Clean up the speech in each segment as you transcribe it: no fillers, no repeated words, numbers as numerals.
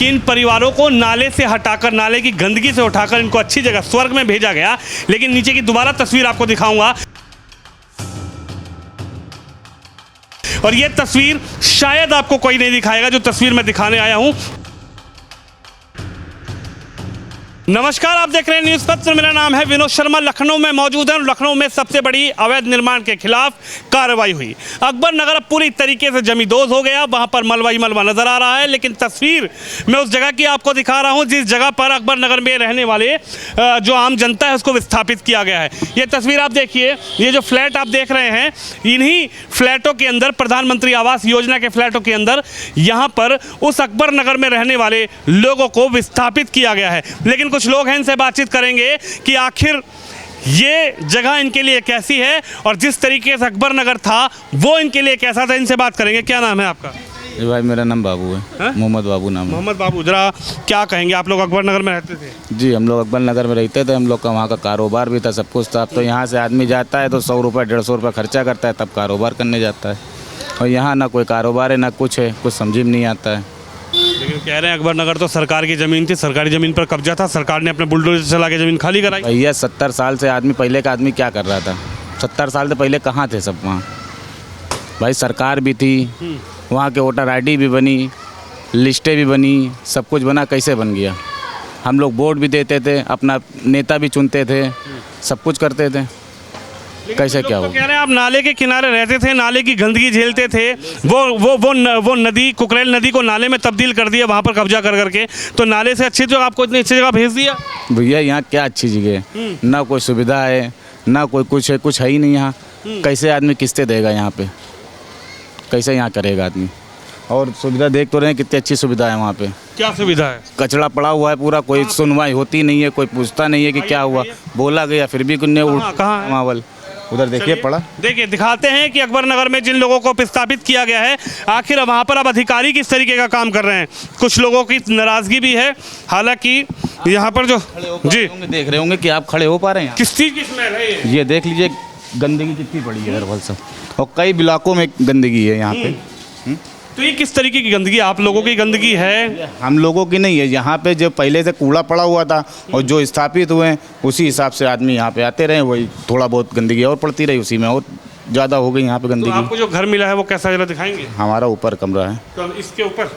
कि इन परिवारों को नाले से हटाकर, नाले की गंदगी से उठाकर इनको अच्छी जगह स्वर्ग में भेजा गया। लेकिन नीचे की दोबारा तस्वीर आपको दिखाऊंगा, और ये तस्वीर शायद आपको कोई नहीं दिखाएगा जो तस्वीर मैं दिखाने आया हूं। नमस्कार, आप देख रहे हैं न्यूज़ पत्र। मेरा नाम है विनोद शर्मा। लखनऊ में मौजूद है। लखनऊ में सबसे बड़ी अवैध निर्माण के खिलाफ कार्रवाई हुई। अकबर नगर पूरी तरीके से जमींदोज हो गया। वहां पर मलबा ही मलबा नजर आ रहा है। लेकिन तस्वीर मैं उस जगह की आपको दिखा रहा हूं जिस जगह पर अकबर नगर में रहने वाले जो आम जनता है उसको विस्थापित किया गया है। ये तस्वीर आप देखिए, ये जो फ्लैट आप देख रहे हैं, इन्हीं फ्लैटों के अंदर, प्रधानमंत्री आवास योजना के फ्लैटों के अंदर, यहाँ पर उस अकबर नगर में रहने वाले लोगों को विस्थापित किया गया है। लेकिन कुछ लोग हैं, इनसे बातचीत करेंगे कि आखिर ये जगह इनके लिए कैसी है और जिस तरीके से अकबर नगर था वो इनके लिए कैसा था। इनसे बात करेंगे। क्या नाम है आपका? जी भाई, मेरा नाम बाबू है। मोहम्मद बाबू नाम है। मोहम्मद बाबू, जरा क्या कहेंगे? आप लोग अकबर नगर में रहते थे? जी, हम लोग अकबर नगर में रहते थे। हम लोग का वहाँ का कारोबार भी था, सब कुछ था। अब तो यहाँ से आदमी जाता है तो 100 रुपये 150 रुपये खर्चा करता है, तब कारोबार करने जाता है। और यहाँ ना कोई कारोबार है ना कुछ है, कुछ समझ में नहीं आता है। लेकिन कह रहे हैं अकबर नगर तो सरकार की ज़मीन थी, सरकारी ज़मीन पर कब्जा था, सरकार ने अपने बुलडोजर चला के ज़मीन खाली कराई। भैया 70 साल से आदमी, पहले का आदमी क्या कर रहा था? 70 साल से पहले कहाँ थे सब? वहाँ भाई सरकार भी थी, वहाँ के वोटर ID भी बनी, लिस्टें भी बनी, सब कुछ बना। कैसे बन गया? हम लोग वोट भी देते थे, अपना नेता भी चुनते थे, सब कुछ करते थे। कैसे क्या हो? कह रहे हैं आप नाले के किनारे रहते थे, नाले की गंदगी झेलते थे, वो नदी, कुकरेल नदी को नाले में तब्दील कर दिया, वहाँ पर कब्जा कर करके। तो नाले से अच्छी जगह आपको इतनी अच्छी जगह भेज दिया। भैया यहाँ क्या अच्छी जगह है? ना कोई सुविधा है, ना कोई कुछ है ही नहीं यहाँ। कैसे आदमी किस्तें देगा यहाँ पे? कैसे यहाँ करेगा आदमी? और सुविधा देख तो रहे हैं, कितनी अच्छी सुविधा है वहाँ पे। क्या सुविधा है? कचरा पड़ा हुआ है पूरा, कोई सुनवाई होती नहीं है, कोई पूछता नहीं है कि क्या हुआ। बोला गया फिर भी कहाँ मावल उधर देखिए पड़ा। देखिए, दिखाते हैं कि अकबर नगर में जिन लोगों को विस्थापित किया गया है, आखिर वहाँ पर अब अधिकारी किस तरीके का काम कर रहे हैं। कुछ लोगों की नाराज़गी भी है। हालांकि यहाँ पर जो जी देख रहे होंगे कि आप खड़े हो पा रहे हैं। किस चीज़ की स्मेल है ये देख लीजिए, गंदगी कितनी पड़ी है इधर सब, और कई इलाकों में गंदगी है यहाँ पे। तो ये किस तरीके की गंदगी? आप लोगों की गंदगी है? हम लोगों की नहीं है। यहाँ पे जो पहले से कूड़ा पड़ा हुआ था और जो स्थापित हुए हैं उसी हिसाब से आदमी यहाँ पे आते रहे, वही थोड़ा बहुत गंदगी और पड़ती रही, उसी में और ज़्यादा हो गई यहाँ पे गंदगी। तो आपको जो घर मिला है वो कैसा, जरा दिखाएंगे? हमारा ऊपर कमरा है। तो इसके ऊपर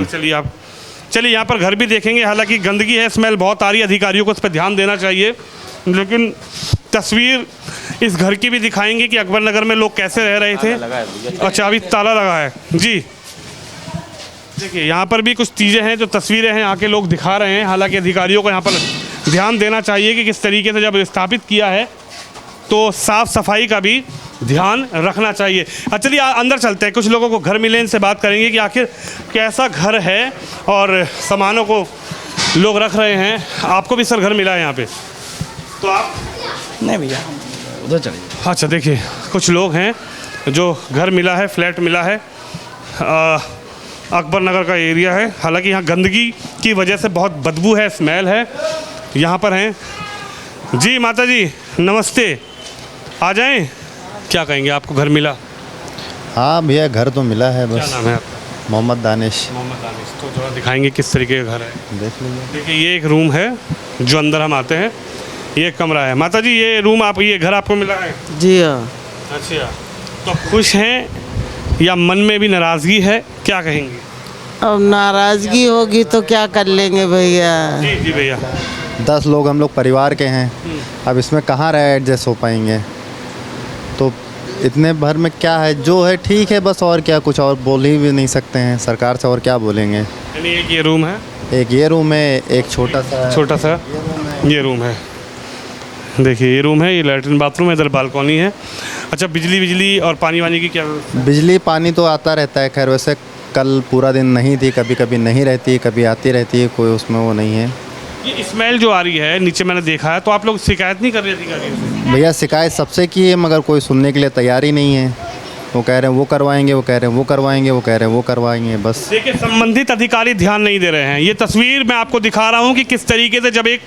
चलिए यहाँ पर घर भी देखेंगे। हालांकि गंदगी है, स्मेल बहुत आ रही है, अधिकारियों को इस पर ध्यान देना चाहिए। लेकिन तस्वीर इस घर की भी दिखाएंगे कि अकबर नगर में लोग कैसे रह रहे थे। अच्छा, अभी ताला लगा है जी। देखिए, यहाँ पर भी कुछ चीज़ें हैं, जो तस्वीरें हैं आके लोग दिखा रहे हैं। हालांकि अधिकारियों को यहाँ पर ध्यान देना चाहिए कि किस तरीके से जब स्थापित किया है तो साफ़ सफाई का भी ध्यान रखना चाहिए। चलिए अंदर चलते हैं, कुछ लोगों को घर मिले, इनसे बात करेंगे कि आखिर कैसा घर है और सामानों को लोग रख रहे हैं। आपको भी सर घर मिला है यहाँ पे? तो आप नहीं भैया, उधर चलिए। अच्छा, देखिए कुछ लोग हैं जो घर मिला है, फ्लैट मिला है। अकबर नगर का एरिया है। हालांकि यहाँ गंदगी की वजह से बहुत बदबू है, स्मेल है। यहाँ पर हैं जी, माता जी नमस्ते, आ जाएं। क्या कहेंगे? आपको घर मिला? हाँ भैया, घर तो मिला है बस। क्या नाम है आपका? मोहम्मद दानिश। मोहम्मद दानिश। तो थोड़ा दिखाएंगे किस तरीके का घर है। देख लीजिए। देखिए, ये एक रूम है जो अंदर हम आते हैं, ये कमरा है। माता जी, ये रूम आप, ये घर आपको मिला है? जी हाँ। अच्छा, तो खुश हैं या मन में भी नाराज़गी है, क्या कहेंगे? अब नाराज़गी होगी तो क्या कर लेंगे भैया। जी जी भैया। 10 लोग हम लोग परिवार के हैं, अब इसमें कहाँ रह एडजस्ट हो पाएंगे? तो इतने भर में क्या है, जो है ठीक है बस, और क्या, कुछ और बोल ही भी नहीं सकते हैं सरकार से, और क्या बोलेंगे। यानी एक ये रूम है, एक ये रूम है, एक छोटा सा ये रूम है। देखिए, ये रूम है, ये लैट्रिन बाथरूम है, इधर बालकनी है। अच्छा, बिजली और पानी वानी की क्या व्यवस्था? बिजली पानी तो आता रहता है, खैर वैसे कल पूरा दिन नहीं थी, कभी कभी नहीं रहती, कभी आती रहती है, कोई उसमें वो नहीं है। ये स्मेल जो आ रही है नीचे, मैंने देखा है, तो आप लोग शिकायत नहीं कर रहे अधिकारियों से? भैया शिकायत सबसे की है, मगर कोई सुनने के लिए तैयार ही नहीं है। वो कह रहे हैं वो करवाएंगे, वो कह रहे हैं वो करवाएंगे, वो कह रहे हैं वो करवाएंगे, बस। देखिए, संबंधित अधिकारी ध्यान नहीं दे रहे हैं। ये तस्वीर मैं आपको दिखा रहा हूं कि किस तरीके से जब एक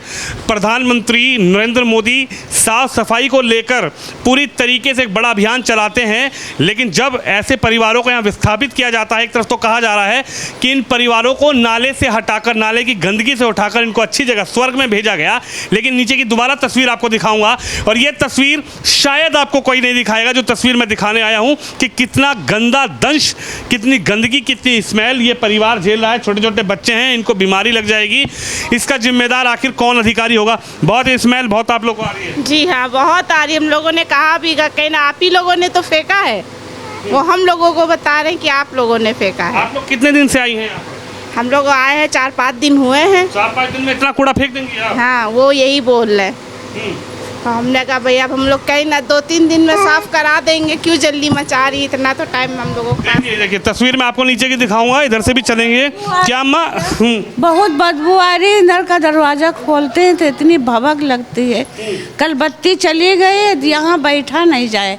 प्रधानमंत्री नरेंद्र मोदी साफ सफाई को लेकर पूरी तरीके से एक बड़ा अभियान चलाते हैं, लेकिन जब ऐसे परिवारों को यहाँ विस्थापित किया जाता है, एक तरफ तो कहा जा रहा है कि इन परिवारों को नाले से हटाकर, नाले की गंदगी से उठाकर इनको अच्छी जगह स्वर्ग में भेजा गया, लेकिन नीचे की दोबारा तस्वीर आपको दिखाऊंगा और ये तस्वीर शायद आपको कोई नहीं दिखाएगा जो तस्वीर मैं दिखाने आया हूँ कि कितना गंदा दंश, कितनी गंदगी, कितनी स्मेल ये परिवार झेल रहा है। छोटे छोटे बच्चे हैं, इनको बीमारी लग जाएगी। इसका जिम्मेदार आखिर कौन अधिकारी होगा? बहुत स्मेल बहुत आप लोग को आ रही है। जी हाँ, बहुत आ रही है। हम लोगों ने कहा भी, कहीं ना आप ही लोगों ने तो फेंका है, वो हम लोगों को बता रहे हैं कि आप लोगों ने फेंका है। आप लोग कितने दिन से आई हैं यहाँ पर? हम लोग आए हैं 4-5 दिन हुए हैं। 4-5 दिन में इतना कूड़ा फेंक देंगे आप? हाँ, वो यही बोल रहे हैं। तो हमने कहा भैया अब हम लोग कहीं ना 2-3 दिन में साफ करा देंगे, क्यों जल्दी मचा रही, इतना तो टाइम हम लोगों का। देखिए तस्वीर में आपको नीचे की दिखाऊंगा, इधर से भी चलेंगे। क्या अम्मा? बहुत बदबू आ रही है। इधर का दरवाज़ा खोलते हैं तो इतनी भभक लगती है। कल बत्ती चली गई, यहाँ बैठा नहीं जाए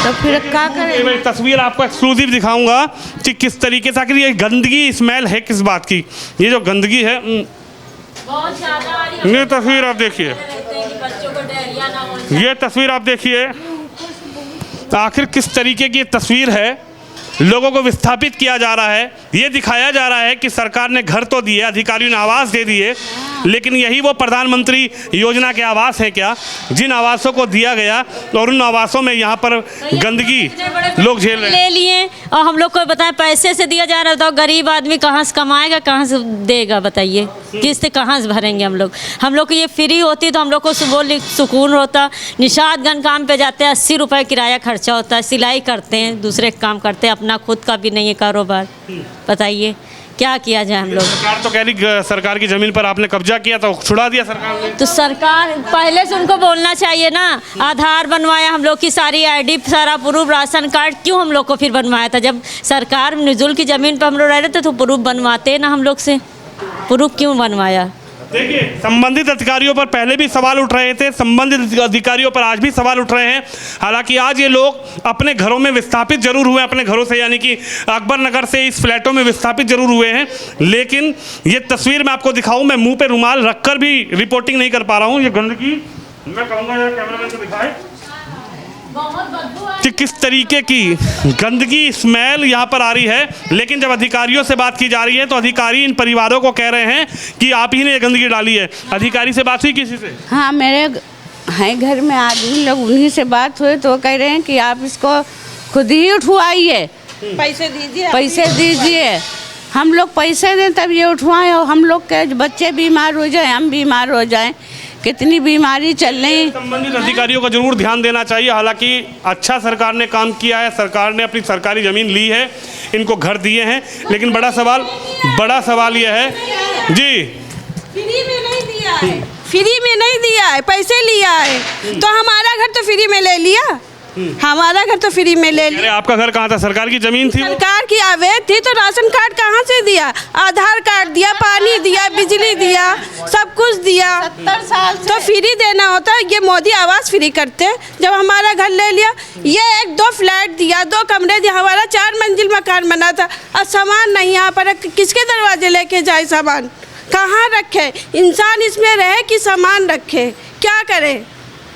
तो फिर क्या करें? मैं तस्वीर आपको एक्सक्लूसिव दिखाऊंगा कि किस तरीके से आखिर ये गंदगी स्मेल है किस बात की। ये जो गंदगी है, ये तस्वीर आप देखिए, ये तस्वीर आप देखिए, आखिर किस तरीके की ये तस्वीर है। लोगों को विस्थापित किया जा रहा है। ये दिखाया जा रहा है कि सरकार ने घर तो दिए, अधिकारियों ने आवास दे दिए, लेकिन यही वो प्रधानमंत्री योजना के आवास हैं क्या, जिन आवासों को दिया गया और उन आवासों में यहाँ पर गंदगी लोग झेल रहे हैं। ले लिए और हम लोग को बताएं पैसे से दिया जा रहा है, तो गरीब आदमी कहाँ से कमाएगा, कहाँ से देगा बताइए? किस्त कहाँ से भरेंगे हम लोग को ये फ्री होती तो हम लोग को सुबह सुकून होता। निषादगंज काम पे जाते हैं, 80 रुपये किराया खर्चा होता है, सिलाई करते हैं, दूसरे काम करते हैं, अपना खुद का भी नहीं है कारोबार। बताइए क्या किया जाए हम लोग? सरकार तो कह रही सरकार की ज़मीन पर आपने कब्जा किया तो छुड़ा दिया सरकार ने। तो सरकार पहले से उनको बोलना चाहिए ना। आधार बनवाया हम लोग की, सारी आईडी, सारा प्रूफ, राशन कार्ड क्यों हम लोग को फिर बनवाया था? जब सरकार निजुल की ज़मीन पर हम लोग रह रहे थे तो प्रूफ बनवाते ना हम लोग से, प्रूफ क्यों बनवाया? देखिए, संबंधित अधिकारियों पर पहले भी सवाल उठ रहे थे, संबंधित अधिकारियों पर आज भी सवाल उठ रहे हैं। हालांकि आज ये लोग अपने घरों में विस्थापित जरूर हुए, अपने घरों से यानी कि अकबर नगर से इस फ्लैटों में विस्थापित जरूर हुए हैं, लेकिन ये तस्वीर मैं आपको दिखाऊं, मैं मुंह पे रुमाल रखकर भी रिपोर्टिंग नहीं कर पा रहा हूँ। ये गंदगी मैं कहूँगा यार कैमरामैन को दिखाए कि किस तरीके की गंदगी स्मेल यहाँ पर आ रही है। लेकिन जब अधिकारियों से बात की जा रही है तो अधिकारी इन परिवारों को कह रहे हैं कि आप ही ने ये गंदगी डाली है। अधिकारी से बात हुई किसी से? हाँ, मेरे हैं घर में आदमी लोग, उन्हीं से बात हुई तो वो कह रहे हैं कि आप इसको खुद ही उठवाइए, पैसे दीजिए। हम लोग पैसे दें तब ये उठवाएं और हम लोग के बच्चे बीमार हो जाए, हम बीमार हो जाएं, कितनी बीमारी चल रही। संबंधित अधिकारियों को जरूर ध्यान देना चाहिए। हालांकि अच्छा सरकार ने काम किया है, सरकार ने अपनी सरकारी ज़मीन ली है, इनको घर दिए हैं, लेकिन बड़ा सवाल यह है जी, फ्री में नहीं दिया है, फ्री में नहीं दिया है, पैसे लिया है। तो हमारा घर तो फ्री में ले लिया, हमारा घर तो फ्री में ले लिया। आपका घर कहाँ था? सरकार की ज़मीन थी, सरकार की अवैध थी, तो राशन कार्ड कहाँ से दिया? आधार कार्ड दिया, पानी दिया, बिजली दिया, सब कुछ दिया। 70 साल तो फ्री देना होता है। ये मोदी आवास फ्री करते हैं। जब हमारा घर ले लिया, ये 1-2 फ्लैट दिया, 2 कमरे दिया, हमारा 4 मंजिल मकान बना था। और सामान नहीं यहाँ पर, किसके दरवाजे लेके जाए सामान? कहाँ रखे? इंसान इसमें रहे कि सामान रखे? क्या करे?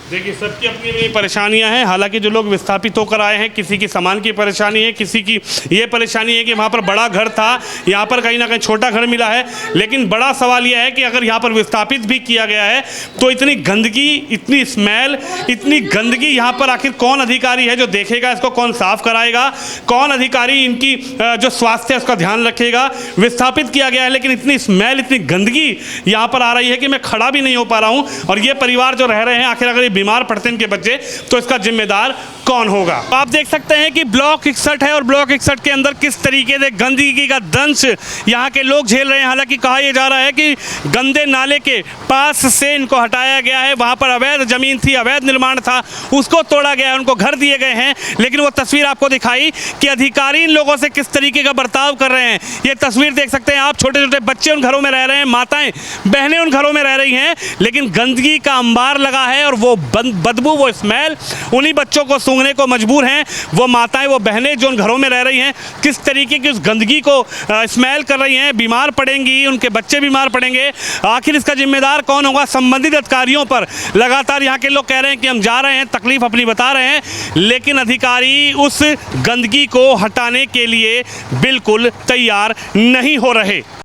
देखिए, सबकी अपनी अपनी परेशानियां हैं। हालांकि जो लोग विस्थापित होकर आए हैं, किसी की सामान की परेशानी है, किसी की ये परेशानी है कि वहाँ पर बड़ा घर था, यहाँ पर कहीं ना कहीं छोटा घर मिला है। लेकिन बड़ा सवाल यह है कि अगर यहाँ पर विस्थापित भी किया गया है तो इतनी गंदगी, इतनी स्मेल, इतनी गंदगी यहाँ पर आखिर कौन अधिकारी है जो देखेगा इसको? कौन साफ कराएगा? कौन अधिकारी इनकी जो स्वास्थ्य है उसका ध्यान रखेगा? विस्थापित किया गया है लेकिन इतनी स्मेल, इतनी गंदगी यहाँ पर आ रही है कि मैं खड़ा भी नहीं हो पा रहा हूँ। और ये परिवार जो रह रहे हैं, आखिर अगर बीमार पड़ते हैं इनके बच्चे तो इसका जिम्मेदार कौन होगा? आप देख सकते हैं कि ब्लॉक 61 है और ब्लॉक 61 के अंदर किस तरीके से गंदगी का दंश यहाँ के लोग झेल रहे हैं। हालांकि कहा यह जा रहा है कि गंदे नाले के पास से इनको हटाया गया है, वहाँ पर अवैध जमीन थी, अवैध निर्माण था, उसको तोड़ा गया है, उनको घर दिए गए हैं। लेकिन वो तस्वीर आपको दिखाई कि अधिकारी इन लोगों से किस तरीके का बर्ताव कर रहे हैं। ये तस्वीर देख सकते हैं आप, छोटे छोटे बच्चे उन घरों में रह रहे हैं, माताएं बहनें उन घरों में रह रही हैं, लेकिन गंदगी का अंबार लगा है और वो बदबू, वो स्मेल उन्हीं बच्चों को सूंघने को मजबूर हैं। वो माताएं, वो बहनें जो उन घरों में रह रही हैं, किस तरीके की उस गंदगी को स्मेल कर रही हैं, बीमार पड़ेंगी, उनके बच्चे बीमार पड़ेंगे। आखिर इसका जिम्मेदार कौन होगा? संबंधित अधिकारियों पर लगातार यहाँ के लोग कह रहे हैं कि हम जा रहे हैं, तकलीफ अपनी बता रहे हैं, लेकिन अधिकारी उस गंदगी को हटाने के लिए बिल्कुल तैयार नहीं हो रहे।